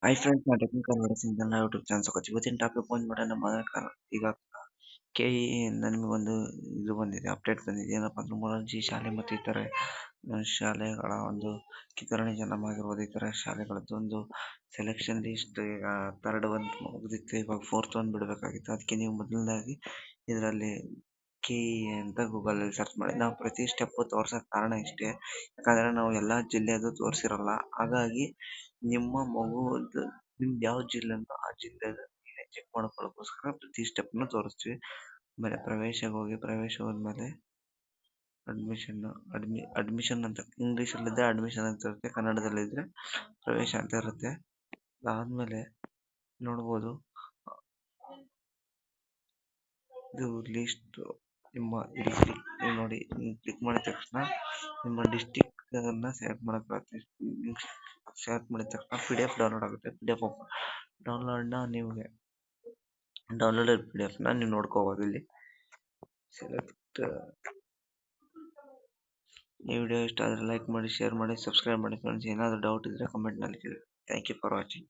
Hi friends, ನಾನು technical medicine Kannada YouTube channel ಸ್ವಾಗತ. ಇವತ್ತಿನ ಟಾಪಿಕ್ ಬಂದ್ಬಿಟ್ಟು ನಮ್ಮ ಈಗ ಕೆಇ ಇಂದ ನಿಮಗೊಂದು ಇದು ಬಂದಿದೆ, ಅಪ್ಡೇಟ್ ಬಂದಿದೆ. ಏನಪ್ಪ ಅಂದ್ರೆ ಮೊರಾರ್ಜಿ ಶಾಲೆ ಮತ್ತು ಇತರೆ ಶಾಲೆಗಳ ಒಂದು ಕಿತ್ತರಣೆ ಜನ್ಮವಾಗಿರ್ಬೋದು. ಈ ಥರ ಶಾಲೆಗಳದ್ದು ಒಂದು ಸೆಲೆಕ್ಷನ್ ಲಿಸ್ಟ್ ಈಗ ಥರ್ಡ್ ಒಂದು ಮುಗಿದಿತ್ತು, ಇವಾಗ ಫೋರ್ತ್ ಒಂದು ಬಿಡಬೇಕಾಗಿತ್ತು. ಅದಕ್ಕೆ ನೀವು ಮೊದಲನೇದಾಗಿ ಇದರಲ್ಲಿ ಕೆಇ ಅಂತ ಗೂಗಲಲ್ಲಿ ಸರ್ಚ್ ಮಾಡಿ. ನಾವು ಪ್ರತಿ ಸ್ಟೆಪ್ಪು ತೋರ್ಸೋಕ್ಕೆ ಕಾರಣ ಇಷ್ಟೇ, ಯಾಕಂದರೆ ನಾವು ಎಲ್ಲ ಜಿಲ್ಲೆದು ತೋರಿಸಿರಲ್ಲ. ಹಾಗಾಗಿ ನಿಮ್ಮ ಮಗುವದ್ದು ನಿಮ್ದು ಯಾವ ಜಿಲ್ಲೆ ಅಂತ ಆ ಜಿಲ್ಲೆದು ಚೆಕ್ ಮಾಡ್ಕೊಳ್ಳೋಕ್ಕೋಸ್ಕರ ಪ್ರತಿ ಸ್ಟೆಪ್ನ ತೋರಿಸ್ತೀವಿ. ಆಮೇಲೆ ಪ್ರವೇಶಕ್ಕೆ ಹೋಗಿ, ಪ್ರವೇಶ ಹೋದ್ಮೇಲೆ ಅಡ್ಮಿಷನ್ ಅಂತ ಇಂಗ್ಲೀಷಲ್ಲಿದ್ದರೆ ಅಡ್ಮಿಷನ್ ಅಂತ ಇರುತ್ತೆ, ಕನ್ನಡದಲ್ಲಿದ್ದರೆ ಪ್ರವೇಶ ಅಂತ ಇರುತ್ತೆ. ಅದಾದಮೇಲೆ ನೋಡ್ಬೋದು, ಇದು ಲಿಸ್ಟ್ ನಿಮ್ಮ ಇಲ್ಲಿ ನೀವು ನೋಡಿ, ಕ್ಲಿಕ್ ಮಾಡಿದ ತಕ್ಷಣ ನಿಮ್ಮ ಡಿಸ್ಟಿಕ್ಕನ್ನು ಸೆಲೆಕ್ಟ್ ಮಾಡೋಕ್ಕಾಗುತ್ತೆ. ಸೆಲೆಕ್ಟ್ ಮಾಡಿದ ತಕ್ಷಣ PDF ಡೌನ್ಲೋಡ್ ಆಗುತ್ತೆ. PDF ಡೌನ್ಲೋಡ್ನ ನಿಮಗೆ ಡೌನ್ಲೋಡೆಡ್ PDF ನೀವು ನೋಡ್ಕೋಬೋದು. ಇಲ್ಲಿ ಸೆಲೆಕ್ಟ್. ಈ ವಿಡಿಯೋ ಇಷ್ಟ ಆದರೆ ಲೈಕ್ ಮಾಡಿ, ಶೇರ್ ಮಾಡಿ, ಸಬ್ಸ್ಕ್ರೈಬ್ ಮಾಡಿ ಫ್ರೆಂಡ್ಸ್. ಏನಾದರೂ ಡೌಟ್ ಇದ್ದರೆ ಕಮೆಂಟ್ನಲ್ಲಿ ಕೇಳಿ. Thank you for watching.